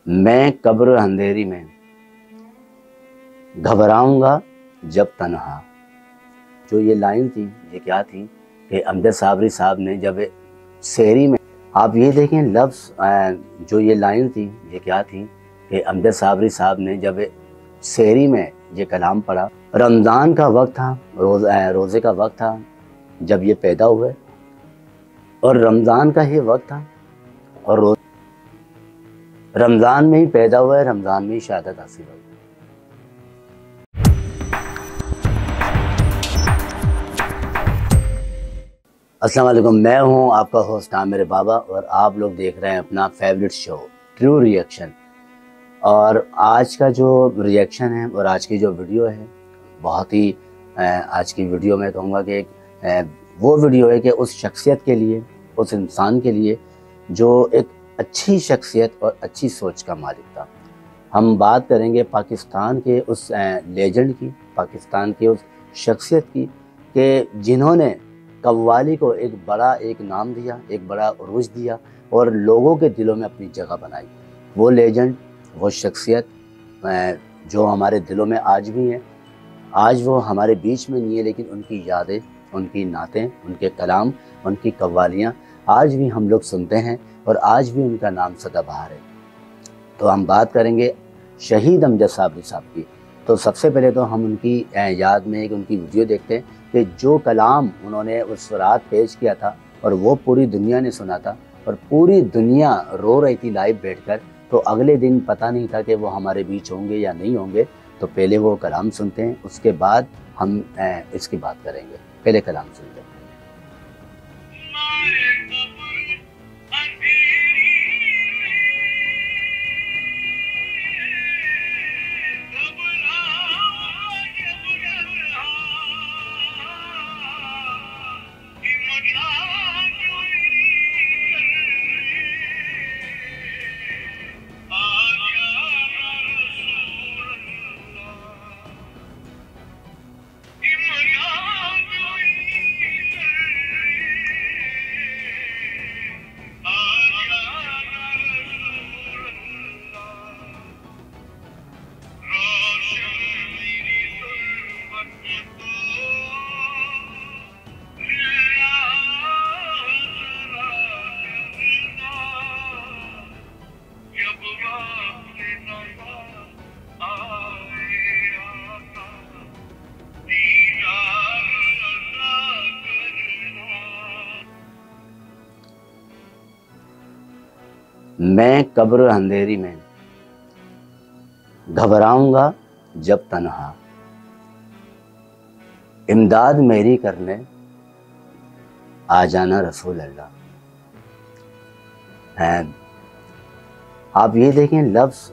मैं कब्र अंधेरी में घबराऊंगा जब तन्हा। जो ये लाइन थी, ये क्या थी कि अमजद साबरी साहब ने जब शेरी में, आप ये देखें लफ्ज़, जो ये लाइन थी, ये क्या थी कि अमजद साबरी साहब ने जब शेरी में ये कलाम पढ़ा। रमज़ान का वक्त था, रोज़े का वक्त था जब ये पैदा हुए, और रमज़ान का ही वक्त था, और रमज़ान में ही पैदा हुआ है, रमज़ान में ही शहादत हासिल हुई। अस्सलाम वालेकुम, मैं हूं आपका होस्ट आमिर बाबा और आप लोग देख रहे हैं अपना फेवरेट शो ट्रू रिएक्शन। और आज का जो रिएक्शन है और आज की जो वीडियो है, बहुत ही आज की वीडियो में कहूँगा कि वो वीडियो है कि उस शख्सियत के लिए, उस इंसान के लिए जो एक अच्छी शख्सियत और अच्छी सोच का मालिक था। हम बात करेंगे पाकिस्तान के उस लेजेंड की, पाकिस्तान के उस शख्सियत की कि जिन्होंने कव्वाली को एक नाम दिया, एक बड़ा उरूज दिया और लोगों के दिलों में अपनी जगह बनाई। वो लेजेंड, वो शख्सियत जो हमारे दिलों में आज भी हैं। आज वो हमारे बीच में नहीं है, लेकिन उनकी यादें, उनकी नातें, उनके कलाम, उनकी कव्वालियाँ आज भी हम लोग सुनते हैं और आज भी उनका नाम सदाबहार है। तो हम बात करेंगे शहीद अमजद साबरी साहब की। तो सबसे पहले तो हम उनकी याद में एक उनकी वीडियो देखते हैं कि जो कलाम उन्होंने उस रात पेश किया था और वो पूरी दुनिया ने सुना था और पूरी दुनिया रो रही थी लाइव बैठकर। तो अगले दिन पता नहीं था कि वो हमारे बीच होंगे या नहीं होंगे। तो पहले वो कलाम सुनते हैं, उसके बाद हम इसकी बात करेंगे। पहले कलाम सुनते हैं। मैं कब्र अंधेरी में घबराऊंगा जब तन्हा, इमदाद मेरी करने आ जाना रसूल अल्लाह। आप ये देखें लफ्ज़,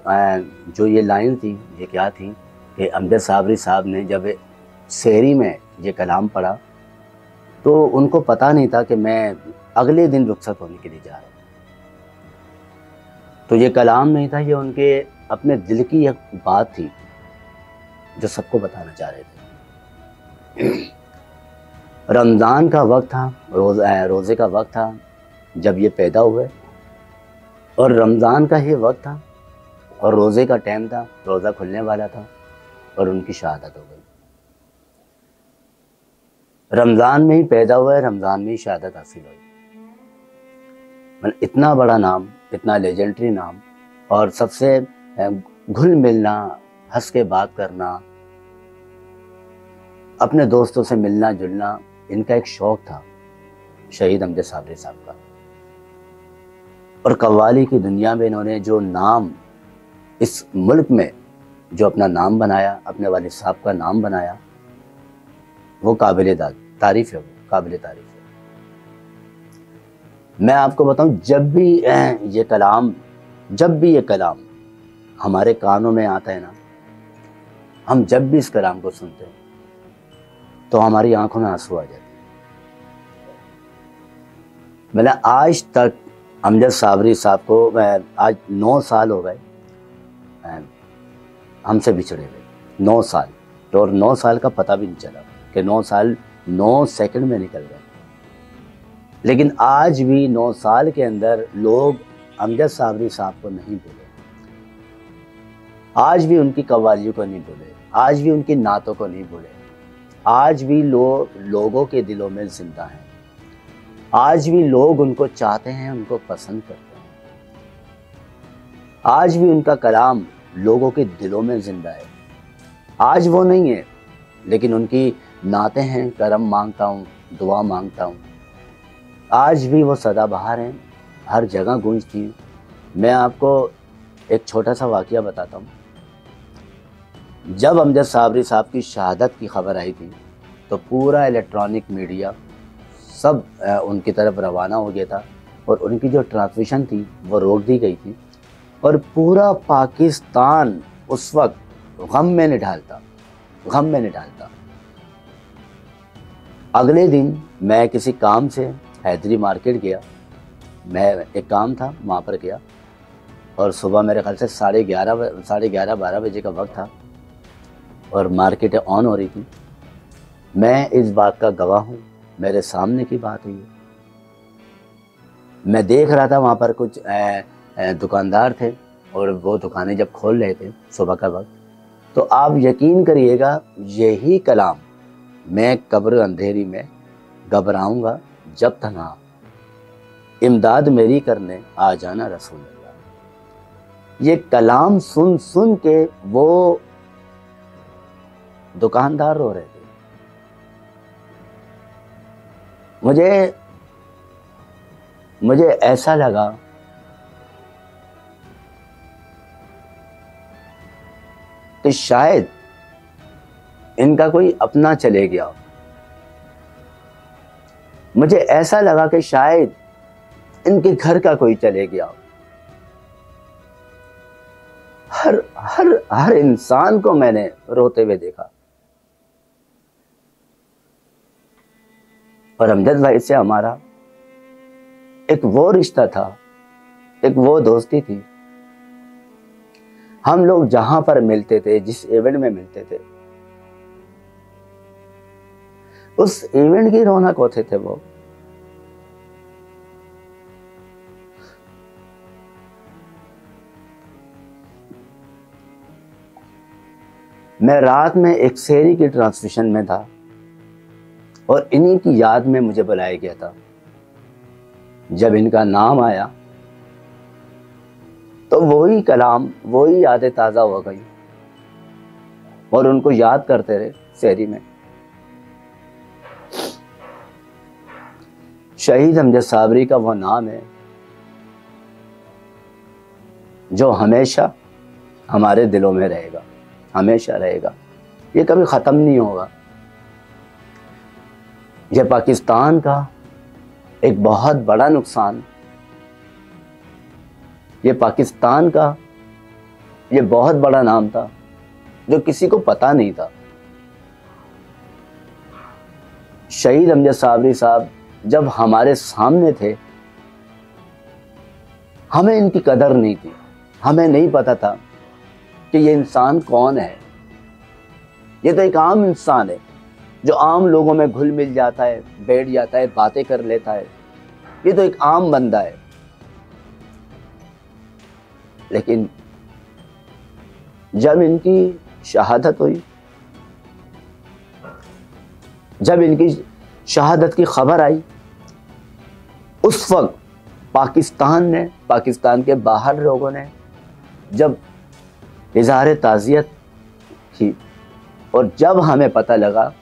जो ये लाइन थी, ये क्या थी कि अमजद साबरी साहब ने जब शेरी में ये कलाम पढ़ा तो उनको पता नहीं था कि मैं अगले दिन रुखसत होने के लिए जा रहा हूँ। तो ये कलाम नहीं था, ये उनके अपने दिल की एक बात थी जो सबको बताना चाह रहे थे। रमज़ान का वक्त था, रोज़े का वक्त था जब ये पैदा हुए, और रमज़ान का ही वक्त था और रोज़े का टाइम था, रोज़ा खुलने वाला था और उनकी शहादत हो गई। रमज़ान में ही पैदा हुआ है, रमज़ान में ही शहादत हासिल हुई। मतलब इतना बड़ा नाम, इतना लेजेंडरी नाम, और सबसे घुल मिलना, हंस के बात करना, अपने दोस्तों से मिलना जुलना, इनका एक शौक था शहीद अमजद साबरी साहब का। और कव्वाली की दुनिया में इन्होंने जो नाम इस मुल्क में जो अपना नाम बनाया, अपने वालिद साहब का नाम बनाया, वो काबिल तारीफ़ है, वो काबिल तारीफ़ है। मैं आपको बताऊं, जब भी ये कलाम हमारे कानों में आता है ना, हम जब भी इस कलाम को सुनते हैं तो हमारी आंखों में आंसू आ जाते हैं। मैंने आज तक अमजद साबरी साहब को, आज 9 साल हो गए हमसे बिछड़े हुए, 9 साल, और 9 साल का पता भी नहीं चला कि 9 साल 9 सेकंड में निकल गए। लेकिन आज भी 9 साल के अंदर लोग अमजद साबरी साहब को नहीं भूले। आज भी उनकी कव्वालियों को नहीं भूले, आज भी उनकी नातों को नहीं भूले, आज भी लोगों के दिलों में जिंदा हैं, आज भी लोग उनको चाहते हैं, उनको पसंद करते हैं, आज भी उनका कलाम लोगों के दिलों में जिंदा है। आज वो नहीं है, लेकिन उनकी नातें हैं, करम मांगता हूँ, दुआ मांगता हूँ। आज भी वो सदाबहार हैं, हर जगह गूंजती हैं। मैं आपको एक छोटा सा वाक़या बताता हूँ। जब अमजद साबरी साहब की शहादत की खबर आई थी तो पूरा इलेक्ट्रॉनिक मीडिया सब उनकी तरफ रवाना हो गया था और उनकी जो ट्रांसमिशन थी वो रोक दी गई थी और पूरा पाकिस्तान उस वक्त गम में निढालता। अगले दिन मैं किसी काम से हैदरी मार्केट गया, मैं एक काम था वहाँ पर गया और सुबह मेरे ख्याल से 11:30 12 बजे का वक्त था और मार्केटें ऑन हो रही थी। मैं इस बात का गवाह हूँ, मेरे सामने की बात हुई है। मैं देख रहा था वहाँ पर कुछ दुकानदार थे और वो दुकानें जब खोल रहे थे सुबह का वक्त, तो आप यकीन करिएगा यही कलाम मैं कब्र अंधेरी में घबराऊंगा जब तन्हा, इमदाद मेरी करने आ जाना रसूल अल्लाह। ये कलाम सुन सुन के वो दुकानदार रो रहे थे। मुझे ऐसा लगा कि शायद इनका कोई अपना चले गया। मुझे ऐसा लगा कि शायद इनके घर का कोई चले गया। हर इंसान को मैंने रोते हुए देखा और अमजद भाई से हमारा एक वो रिश्ता था, एक वो दोस्ती थी। हम लोग जहां पर मिलते थे, जिस इवेंट में मिलते थे, उस इवेंट की रौनक होते थे वो। मैं रात में एक शेरी की ट्रांसमिशन में था और इन्हीं की याद में मुझे बुलाया गया था। जब इनका नाम आया तो वही कलाम, वही यादें ताज़ा हो गई और उनको याद करते रहे शेरी में। शहीद अमजद साबरी का वो नाम है जो हमेशा हमारे दिलों में रहेगा, हमेशा रहेगा। ये कभी ख़त्म नहीं होगा। ये पाकिस्तान का एक बहुत बड़ा नुकसान, ये पाकिस्तान का ये बहुत बड़ा नाम था जो किसी को पता नहीं था। शहीद अमजद साबरी साहब जब हमारे सामने थे, हमें इनकी कदर नहीं थी, हमें नहीं पता था कि ये इंसान कौन है। ये तो एक आम इंसान है जो आम लोगों में घुल मिल जाता है, बैठ जाता है, बातें कर लेता है। ये तो एक आम बंदा है। लेकिन जब इनकी शहादत हुई, जब इनकी शहादत की खबर आई, उस वक्त पाकिस्तान ने, पाकिस्तान के बाहर लोगों ने जब इज़हार ताज़ियत की और जब हमें पता लगा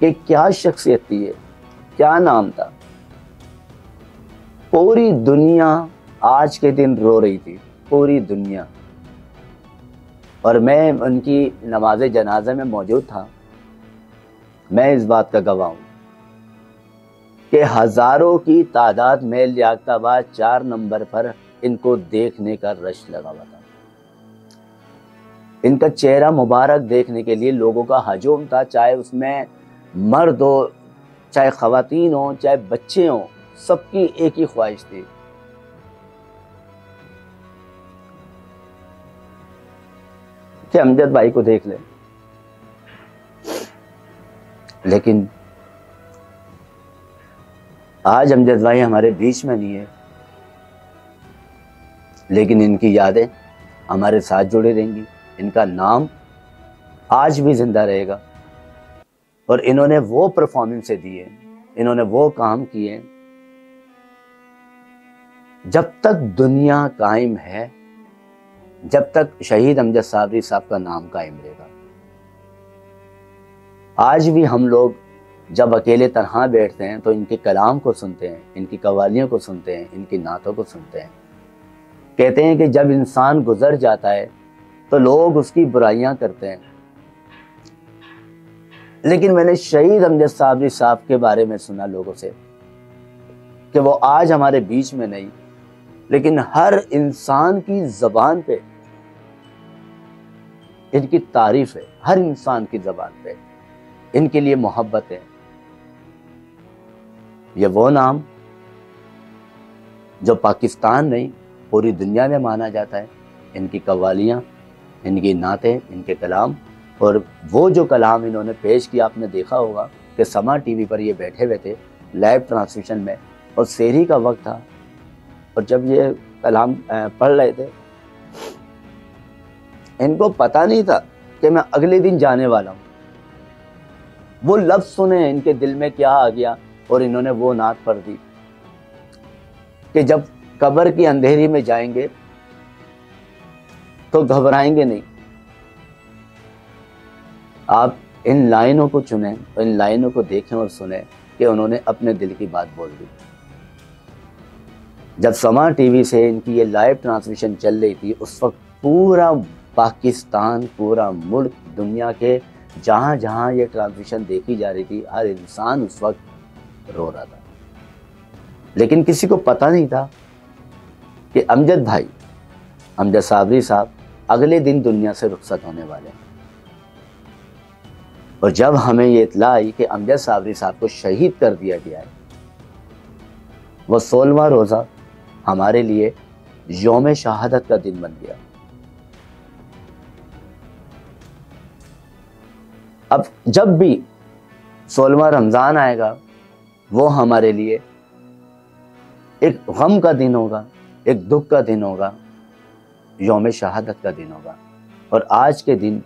कि क्या शख्सियत थी, क्या नाम था, पूरी दुनिया आज के दिन रो रही थी, पूरी दुनिया। और मैं उनकी नमाज जनाजा में मौजूद था। मैं इस बात का गवाह हूँ कि हज़ारों की तादाद में लियाकताबाद 4 नंबर पर इनको देखने का रश लगा हुआ था। इनका चेहरा मुबारक देखने के लिए लोगों का हजूम था, चाहे उसमें मर्द हो, चाहे ख़वातीन हो, चाहे बच्चे हों, सबकी एक ही ख्वाहिश थी कि अमजद भाई को देख ले। लेकिन आज अमजद भाई हमारे बीच में नहीं है, लेकिन इनकी यादें हमारे साथ जुड़े रहेंगी। इनका नाम आज भी जिंदा रहेगा और इन्होंने वो परफॉर्मेंस दिए, इन्होंने वो काम किए, जब तक दुनिया कायम है, जब तक शहीद अमजद साबरी साहब का नाम कायम रहेगा। आज भी हम लोग जब अकेले तन्हा बैठते हैं तो इनके कलाम को सुनते हैं, इनकी कव्वालियों को सुनते हैं, इनकी नातों को सुनते हैं। कहते हैं कि जब इंसान गुजर जाता है तो लोग उसकी बुराइयां करते हैं, लेकिन मैंने शहीद अमजद साबरी साहब के बारे में सुना लोगों से कि वो आज हमारे बीच में नहीं, लेकिन हर इंसान की ज़बान पे इनकी तारीफ है, हर इंसान की ज़बान पे इनके लिए मोहब्बत है। ये वो नाम जो पाकिस्तान नहीं पूरी दुनिया में माना जाता है। इनकी कव्वालियाँ, इनकी नातें, इनके कलाम, और वो जो कलाम इन्होंने पेश किया, आपने देखा होगा कि समा टीवी पर ये बैठे हुए थे लाइव ट्रांसमिशन में, और सेहरी का वक्त था, और जब ये कलाम पढ़ रहे थे इनको पता नहीं था कि मैं अगले दिन जाने वाला हूँ। वो लफ्ज़ सुने, इनके दिल में क्या आ गया, और इन्होंने वो नात पढ़ दी कि जब कब्र की अंधेरी में जाएंगे तो घबराएंगे नहीं। आप इन लाइनों को चुनें, इन लाइनों को देखें और सुने कि उन्होंने अपने दिल की बात बोल दी। जब समा टीवी से इनकी ये लाइव ट्रांसमिशन चल रही थी, उस वक्त पूरा पाकिस्तान, पूरा मुल्क, दुनिया के जहाँ जहाँ ये ट्रांसमिशन देखी जा रही थी, हर इंसान उस वक्त रो रहा था। लेकिन किसी को पता नहीं था कि अमजद भाई, अमजद साबरी साहब अगले दिन दुनिया से रुखसत होने वाले हैं। और जब हमें ये इत्ला आई कि अमजद साबरी साहब को शहीद कर दिया गया है, वो 16वां रोज़ा हमारे लिए यौम शहादत का दिन बन गया। अब जब भी 16वां रमज़ान आएगा, वो हमारे लिए एक गम का दिन होगा, एक दुख का दिन होगा, यौम शहादत का दिन होगा। और आज के दिन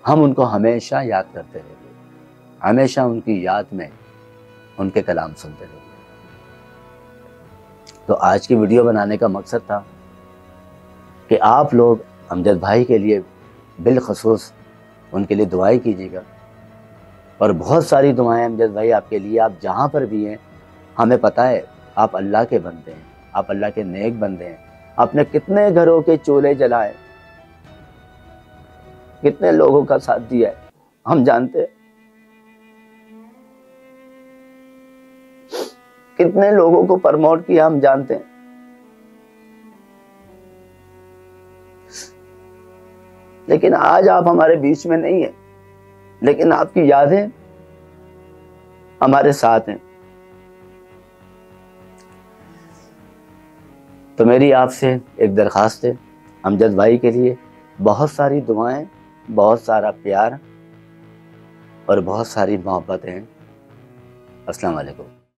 हम उनको हमेशा याद करते रहेंगे, हमेशा उनकी याद में उनके कलाम सुनते रहेंगे। तो आज की वीडियो बनाने का मकसद था कि आप लोग अमजद भाई के लिए बिलखसूस उनके लिए दुआएं कीजिएगा, और बहुत सारी दुआएं अमजद भाई आपके लिए। आप जहाँ पर भी हैं, हमें पता है आप अल्लाह के बंदे हैं, आप अल्लाह के नेक बंदे हैं। आपने कितने घरों के चूल्हे जलाए, कितने लोगों का साथ दिया है, हम जानते हैं। कितने लोगों को प्रमोट किया, हम जानते हैं। लेकिन आज आप हमारे बीच में नहीं है, लेकिन आपकी यादें हमारे साथ हैं। तो मेरी आपसे एक दरख्वास्त है, अमजद भाई के लिए बहुत सारी दुआएं, बहुत सारा प्यार और बहुत सारी मोहब्बतें। अस्सलाम वालेकुम।